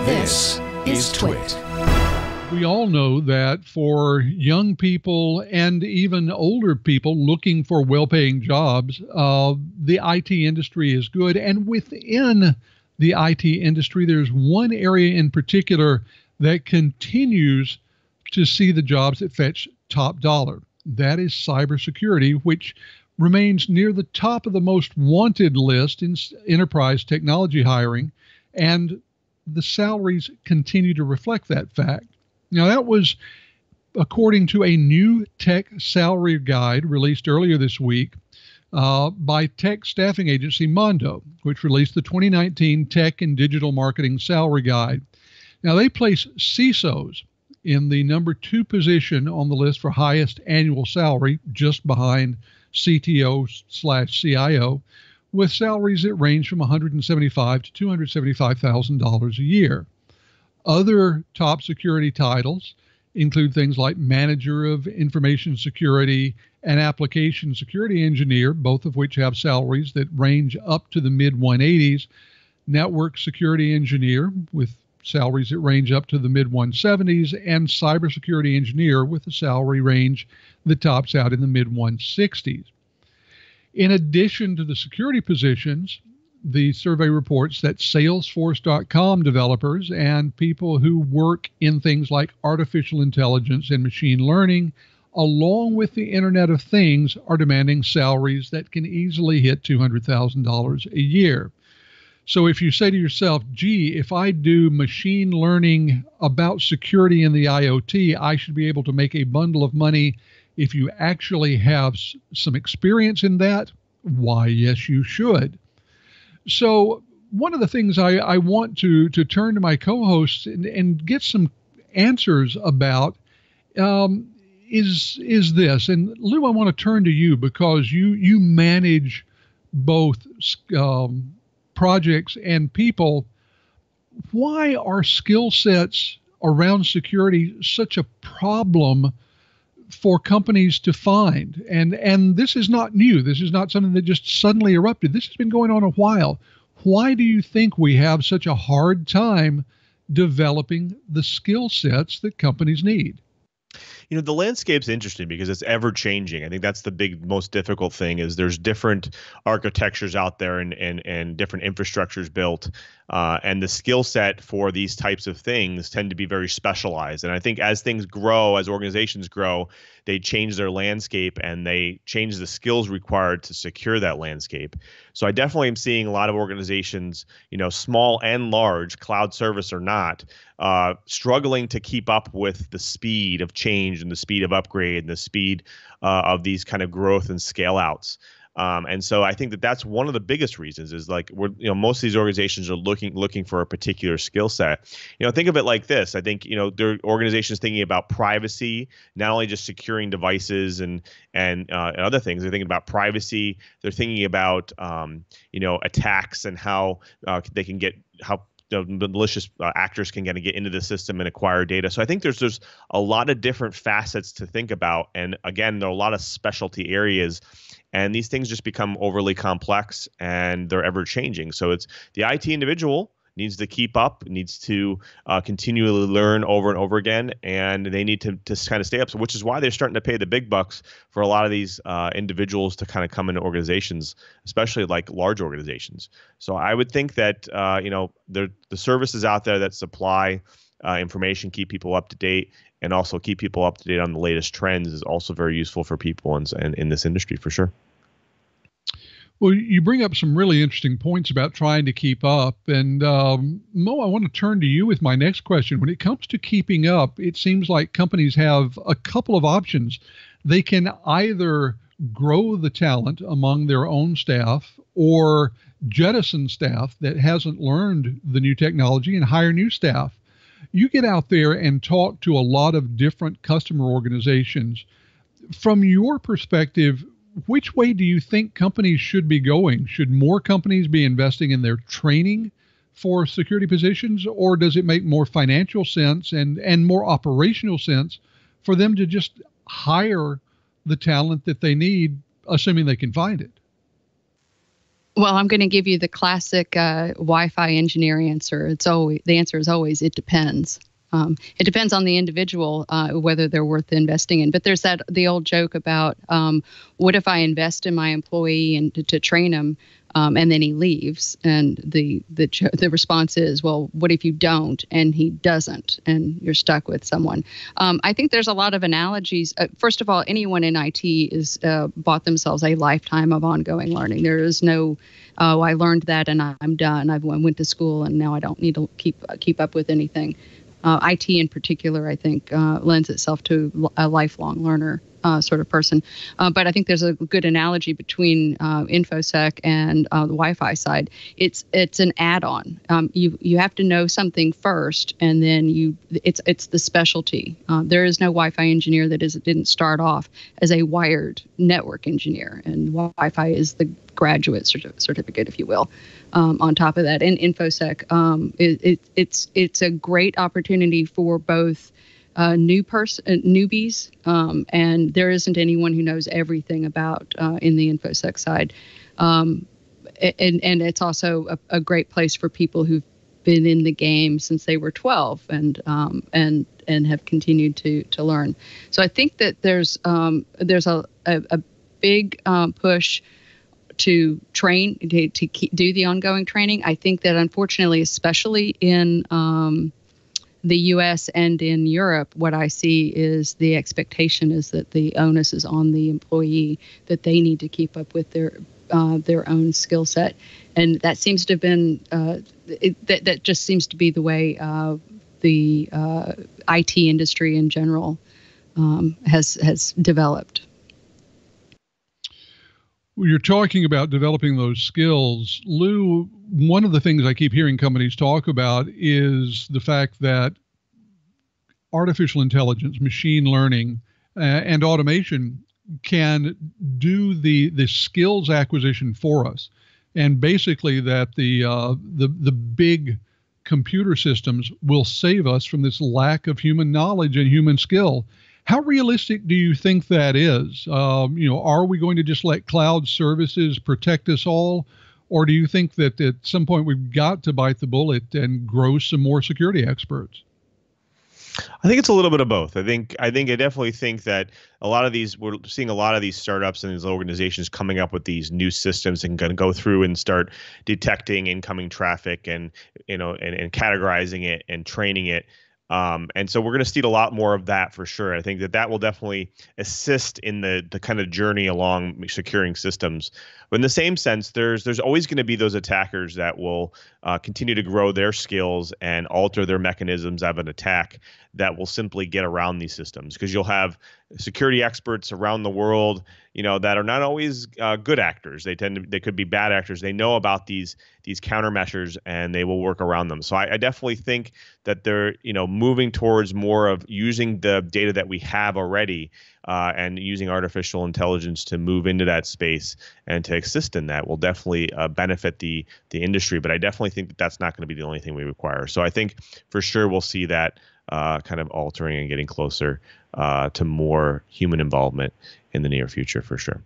This is TWiT. We all know that for young people and even older people looking for well-paying jobs, the IT industry is good. And within the IT industry, there's one area in particular that continues to see the jobs that fetch top dollar. That is cybersecurity, which remains near the top of the most wanted list in enterprise technology hiring, and the salaries continue to reflect that fact. Now, that was according to a new tech salary guide released earlier this week by tech staffing agency Mondo, which released the 2019 Tech and Digital Marketing Salary Guide. Now, they place CISOs in the number 2 position on the list for highest annual salary, just behind CTO/CIO, with salaries that range from $175,000 to $275,000 a year. Other top security titles include things like Manager of Information Security and Application Security Engineer, both of which have salaries that range up to the mid-180s, Network Security Engineer with salaries that range up to the mid-170s, and Cybersecurity Engineer with a salary range that tops out in the mid-160s. In addition to the security positions, the survey reports that Salesforce.com developers and people who work in things like artificial intelligence and machine learning, along with the Internet of Things, are demanding salaries that can easily hit $200,000 a year. So if you say to yourself, gee, if I do machine learning about security in the IoT, I should be able to make a bundle of money. If you actually have some experience in that, why, yes, you should. So one of the things I want to turn to my co-hosts and get some answers about is this. And Lou, I want to turn to you because you manage both projects and people. Why are skill sets around security such a problem for companies to find? And this is not new. This is not something that just suddenly erupted. This has been going on a while. Why do you think we have such a hard time developing the skill sets that companies need? You know, the landscape's interesting because it's ever changing. I think that's the most difficult thing is there's different architectures out there and different infrastructures built. And the skill set for these types of things tend to be very specialized. And I think as things grow, as organizations grow, they change their landscape and they change the skills required to secure that landscape. So I definitely am seeing a lot of organizations, you know, small and large, cloud service or not, struggling to keep up with the speed of change and the speed of upgrade and the speed of these kind of growth and scale outs. And so I think that that's one of the biggest reasons is like most of these organizations are looking for a particular skill set. You know, think of it like this. I think, there are organizations thinking about privacy, not only just securing devices and other things. They're thinking about privacy. They're thinking about, attacks and how they can get the malicious actors can get into the system and acquire data. So I think there's a lot of different facets to think about. And again, there are a lot of specialty areas. And these things just become overly complex and they're ever changing. So it's the IT individual needs to keep up, needs to continually learn over and over again, and they need to kind of stay up. So which is why they're starting to pay the big bucks for a lot of these individuals to kind of come into organizations, especially like large organizations. So I would think that the services out there that supply information, keep people up to date, and also keep people up to date on the latest trends is also very useful for people and in this industry for sure. Well, you bring up some really interesting points about trying to keep up. And Mo, I want to turn to you with my next question. When it comes to keeping up, it seems like companies have a couple of options. They can either grow the talent among their own staff or jettison staff that hasn't learned the new technology and hire new staff. You get out there and talk to a lot of different customer organizations. From your perspective, which way do you think companies should be going? Should more companies be investing in their training for security positions, or does it make more financial sense and more operational sense for them to just hire the talent that they need, assuming they can find it? Well, I'm going to give you the classic Wi-Fi engineer answer. The answer is always it depends. It depends on the individual whether they're worth investing in. But there's the old joke about what if I invest in my employee and to train him, and then he leaves, and the response is, well, what if you don't and he doesn't, and you're stuck with someone? I think there's a lot of analogies. First of all, anyone in IT is bought themselves a lifetime of ongoing learning. There is no, oh, I learned that and I'm done. I went to school and now I don't need to keep up with anything. IT in particular, I think, lends itself to a lifelong learner sort of person. But I think there's a good analogy between InfoSec and the Wi-Fi side. It's an add-on. You have to know something first, and then it's the specialty. There is no Wi-Fi engineer that didn't start off as a wired network engineer, and Wi-Fi is the graduate certificate, if you will. On top of that, and InfoSec, it's a great opportunity for both newbies, and there isn't anyone who knows everything about in the InfoSec side, and it's also a great place for people who've been in the game since they were 12 and have continued to learn. So I think that there's a big push to train, to do the ongoing training. I think that unfortunately, especially in the U.S. and in Europe, what I see is the expectation is that the onus is on the employee, that they need to keep up with their own skill set, and that seems to have been that just seems to be the way the IT industry in general has developed. You're talking about developing those skills. Lou, one of the things I keep hearing companies talk about is the fact that artificial intelligence, machine learning, and automation can do the skills acquisition for us. And basically that the big computer systems will save us from this lack of human knowledge and human skill. How realistic do you think that is? Are we going to just let cloud services protect us all? Or do you think that at some point we've got to bite the bullet and grow some more security experts? I think it's a little bit of both. I definitely think that we're seeing a lot of these startups and these organizations coming up with these new systems and going to go through and start detecting incoming traffic and categorizing it and training it. And so we're going to see a lot more of that for sure. I think that will definitely assist in the kind of journey along securing systems. But in the same sense, there's always going to be those attackers that will continue to grow their skills and alter their mechanisms of an attack that will simply get around these systems, because you'll have security experts around the world, that are not always good actors. They could be bad actors. They know about these countermeasures and they will work around them. So I definitely think that they're moving towards more of using the data that we have already and using artificial intelligence to move into that space and to assist in that will definitely benefit the industry. But I definitely think that that's not going to be the only thing we require. So I think for sure we'll see that kind of altering and getting closer to more human involvement in the near future for sure.